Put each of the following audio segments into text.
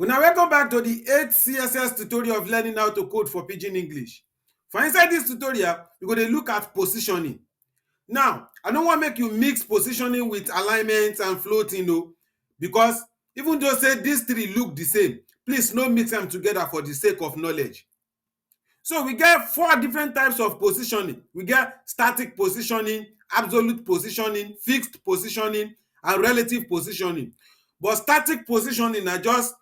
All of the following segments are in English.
Una welcome back to the 8th CSS tutorial of learning how to code for Pidgin English. For inside this tutorial, we go dey look at positioning. Now, I no wan make you mix positioning with alignment and floating o, because even though say these three look the same, please no mix them together for the sake of knowledge. So we get 4 different types of positioning. We get static positioning, absolute positioning, fixed positioning, and relative positioning. But static positioning na just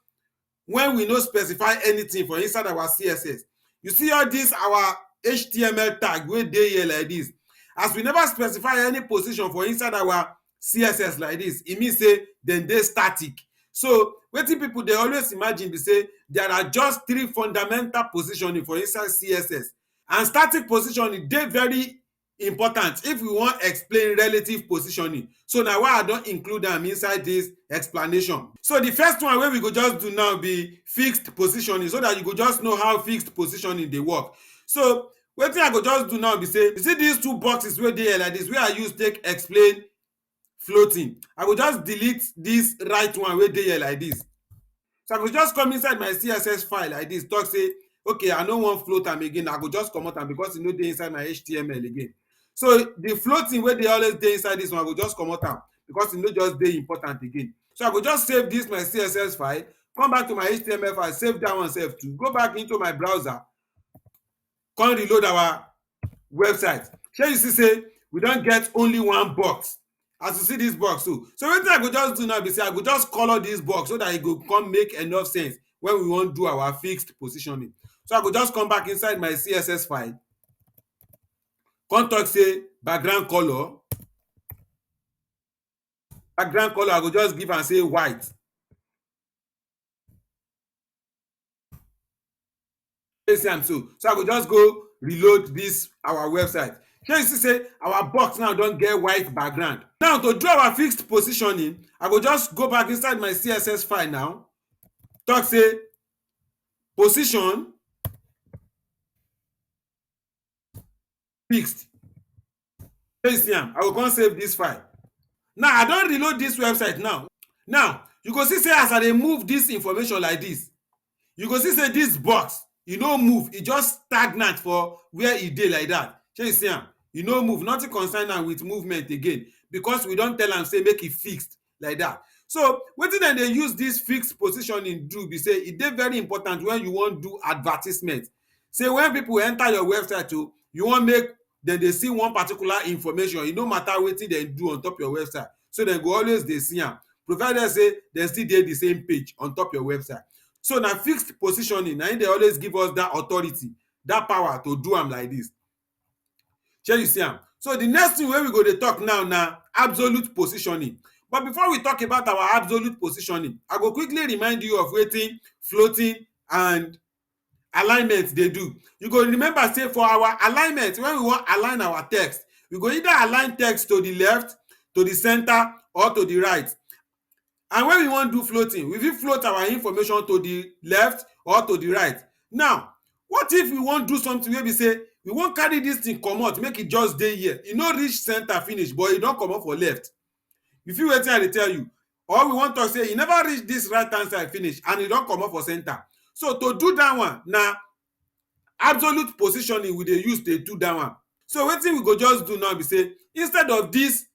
when we no specify anything for inside our CSS. You see all this our HTML tag wey dey here like this. As we never specify any position for inside our CSS like this, e mean say dem dey static. So wetin people dey always imagine be say there are just 3 fundamental positioning for inside CSS, and static positioning dey very important if we wan explain relative positioning. So na why I don include am inside this explanation. So the first one wey we go just do now be fixed positioning, so that you go just know how fixed positioning dey work. So wetin I go just do now be say, you see these 2 boxes wey dey here like this wey I use take explain floating, I go just delete this right one wey dey here like this. So I go just come inside my CSS file like this, talk say okay, I no wan float am again, I go just comot am because e no dey inside my HTML again. So the floating wey dey always dey inside this one, I go just comot am because e no just dey important again. So I go just save this my CSS file, come back to my HTML file, save that one sef too, go back into my browser, come reload our website. Shey you see say we don get only 1 box. As you see this box so wetin I go just do now be say I go just color this box so that e go come make enough sense when we wan do our fixed positioning. So I go just come back inside my CSS file, come talk say background color I go just give am say white. You see am so I go just go reload this our website. Shey you see say our box now don get white background. Now to do our fixed positioning, I go just go back inside my CSS file now, talk say position fixed. Shey you see am, I go come save this file. Now I don reload this website now. Now you go see say as I dey move this information like this, you go see say this box e no move, e just stagnant for where e dey like that. Shey you see am, e no move, nothing concern am with movement again, because we don tell am say make e fixed like that. So wetin dem dey use this fixed positioning do be say e dey very important when you wan do advertisement. Say when people enter your website o, you wan make dem dey see one particular information, e no matter wetin dem do on top your website, so dem go always dey see am, provided say dem still dey the same page on top your website. So na fixed positioning na im dey always give us that authority, that power to do am like this. Shey you see am? So the next thing wey we go dey talk now na absolute positioning. But before we talk about our absolute positioning, I go quickly remind you of wetin floating and alignment dey do. You go remember say for our alignment, when we wan align our text, we go either align text to the left, to the center, or to the right. And when we wan do floating, we fit float our information to the left or to the right. Now what if we wan do something wey be say we wan carry this thing comot, make e just dey here, e no reach center finish but e don comot for left? You feel wetin I dey tell you? Or we wan talk say e never reach this right hand side finish and e don comot for center. So to do that one na absolute positioning we dey use dey do that one. So wetin we go just do now be say, instead of this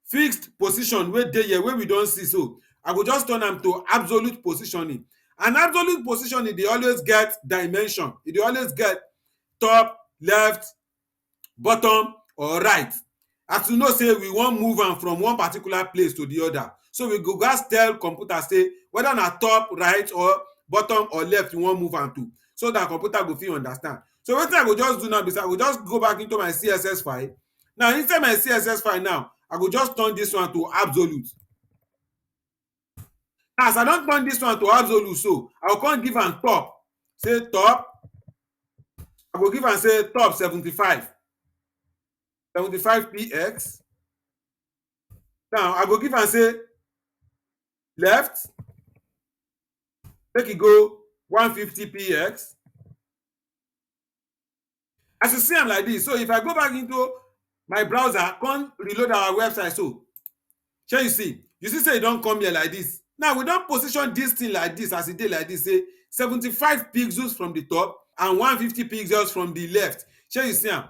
fixed position wey dey here wey we don see so, I go just turn am to absolute positioning. And absolute positioning dey always get dimension, e dey always get top, left, bottom or right. As you know say we wan move am from one particular place to the other, so we go gats tell computer say whether na top, right or bottom or left we wan move am to, so that computer go fit understand. So wetin I go just do now be say I go just go back into my CSS file. Now inside my CSS file now, I go just turn this one to absolute. As I don turn this one to absolute so, I go come give am top, say top, I go give am say top 75 px. Now I go give am say left, make e go 150 px. As you see am like this, so if I go back into my browser, come reload our website so, shey you see say e don come here like this. Now we don position dis thing like dis as e dey like dis, say 75 pixels from the top and 150 pixels from the left. Shey you see am?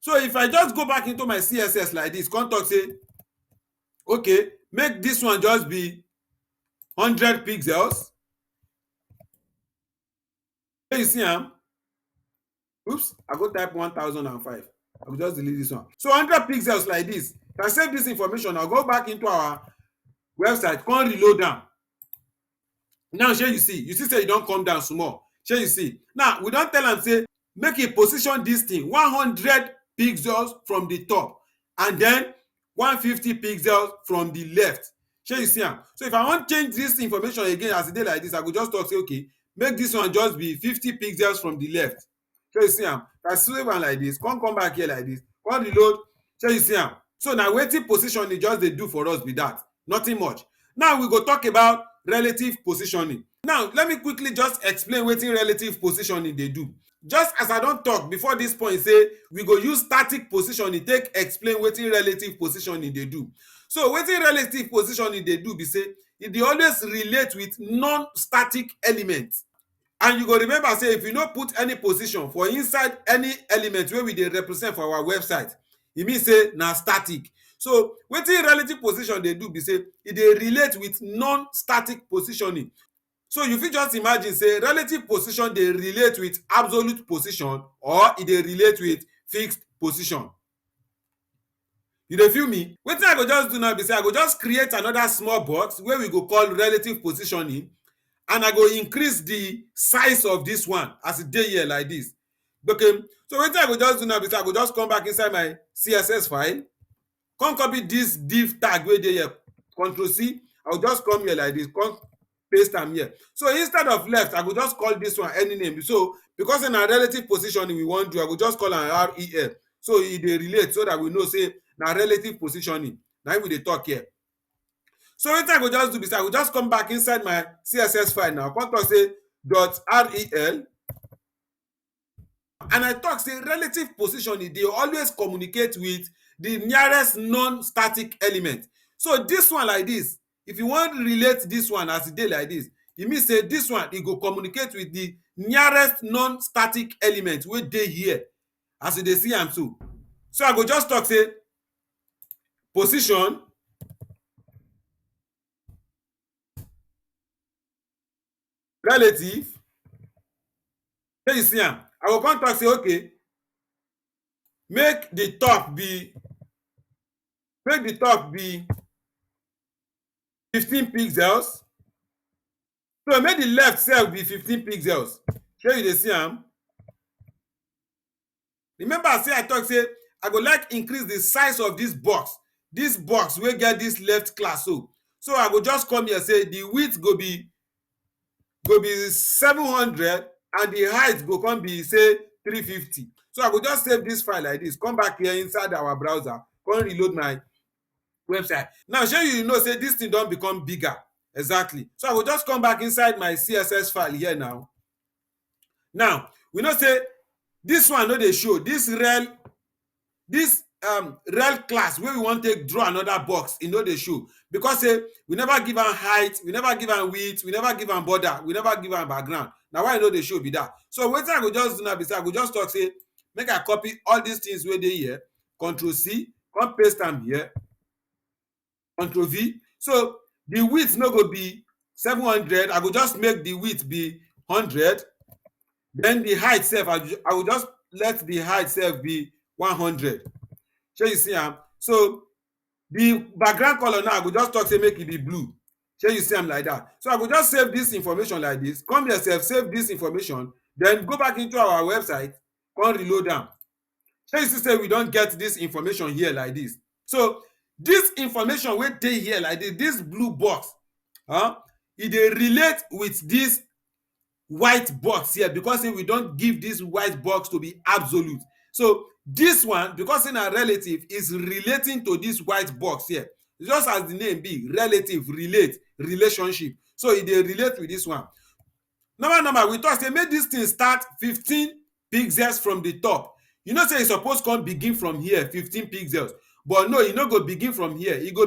So if I just go back into my CSS like dis, come talk say okay, make dis one just be 100 pixels. Shey you see am? Oops, I go type 1005. I go just delete dis one. So 100 pixels like dis. If I save dis information, I go back into our website, come reload am. Now shey you see say e don come down small. Shey you see? Now we don tell am say make e position dis thing 100 pixels from the top and then 150 pixels from the left. Shey you see am? So if I wan change dis information again as e dey like dis, I go just talk say okay, make dis one just be 50 pixels from the left. Shey you see am? If I save am like dis, come back here like dis, come reload. Shey you see am? So na wetin position e just dey do for us be that, nothing much. Now we go talk about relative positioning. Now let me quickly just explain wetin relative positioning dey do. Just as I don talk before dis point say we go use static positioning take explain wetin relative positioning dey do. So wetin relative positioning dey do be say e dey always relate with non-static element. And you go remember say if you no put any position for inside any element wey we dey represent for our website, e mean say na static. So wetin relative position dey do be say e dey relate with non-static positioning. So you fit just imagine say relative position dey relate with absolute position or e dey relate with fixed position. You dey feel me? Wetin I go just do now be say I go just create another small box wey we go call relative positioning, and I go increase the size of this one as e dey here like this. Okay, so wetin I go just do now be say I go just come back inside my CSS file, come copy this div tag wey dey here, Ctrl+C. I go just come here like this, come paste am here. So instead of left, I go just call this one any name. So because in our relative positioning we wan do, I go just call am rel. So e dey relate so that we know say na relative positioning na im we dey talk here. So wetin I go just do be say I go just come back inside my CSS file now, come talk say .rel, and I talk say relative positioning dey always communicate with the nearest non-static element. So this one like this, if you wan relate this one as e dey like this, e mean say this one e go communicate with the nearest non-static element wey dey here as you dey see am so. So I go just talk say position relative. Shey you see am? I go come talk say okay, make the top be 15 pixels. So make the left sef be 15 pixels. Shey you dey see am? Remember say I talk say I go like increase the size of this box wey get this left class so. So I go just come here say the width go be 700 and the height go come be say 350. So I go just save this file like this, come back here inside our browser, come reload my website. Now shey you know say this thing don become bigger. Exactly. So I go just come back inside my CSS file here now. Now we know say this one no dey show, this rel class wey we wan take draw another box, e no dey show because say we never give am height, we never give am width, we never give am border, we never give am background. Na why e no dey show be that. So wetin I go just do now be say I go just talk say make I copy all these things wey dey here, Ctrl+C, come paste am here, Ctrl+V. So the width no go be 700, I go just make the width be 100. Then the height sef, I will just let the height sef be 100. Shey you see am? So the background color now I go just talk say make e be blue. Shey you see am like that? So I go just save this information like this, come here sef, save this information, then go back into our website, come reload am. Shey you see say we don get this information here like this. So this information wey dey here like this blue box, e dey relate with this white box here because say we don give this white box to be absolute. So this one, because say na relative, is relating to this white box here, just as the name be, relative, relate, relationship. So e dey relate with this one. Normal we talk say make this thing start 15 pixels from the top. You know say e suppose come begin from here 15 pixels, but no, e no go begin from here. E go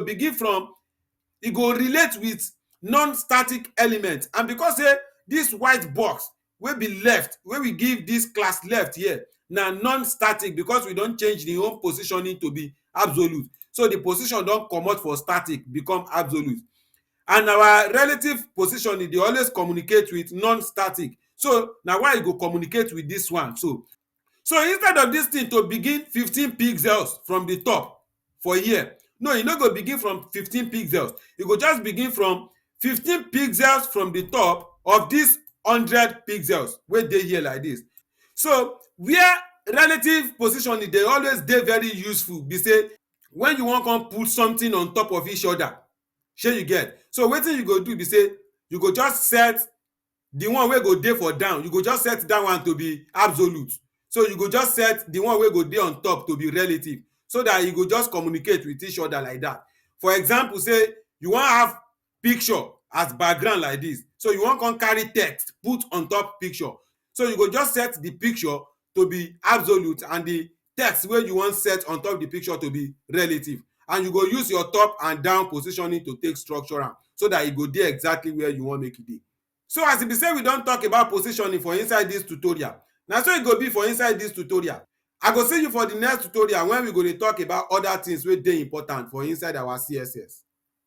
relate with non-static element, and because say this white box wey be left, wey we give this class left here, na non-static because we don change the home positioning to be absolute, so the position don comot for static become absolute. And our relative positioning dey always communicate with non-static, so na why e go communicate with this one. So instead of this thing to begin 15 pixels from the top for here, no, e no go begin from 15 pixels, e go just begin from 15 pixels from the top of this 100 pixels wey dey here like this. So where relative positioning dey always dey very useful be say when you wan come put something on top of each other, shey you get. So wetin you go do be say you go just set the one wey go dey for down, you go just set that one to be absolute, so you go just set the one wey go dey on top to be relative, so that e go just communicate with each other like that. For example, say you wan have picture as background like this, so you wan come carry text put on top picture, so you go just set the picture to be absolute and the text wey you wan set on top the picture to be relative, and you go use your top and down positioning to take structure am so that e go dey exactly where you wan make e dey. So as e be say we don talk about positioning for inside this tutorial, na so e go be for inside this tutorial. I go see you for the next tutorial when we go dey talk about other things wey dey important for inside our CSS.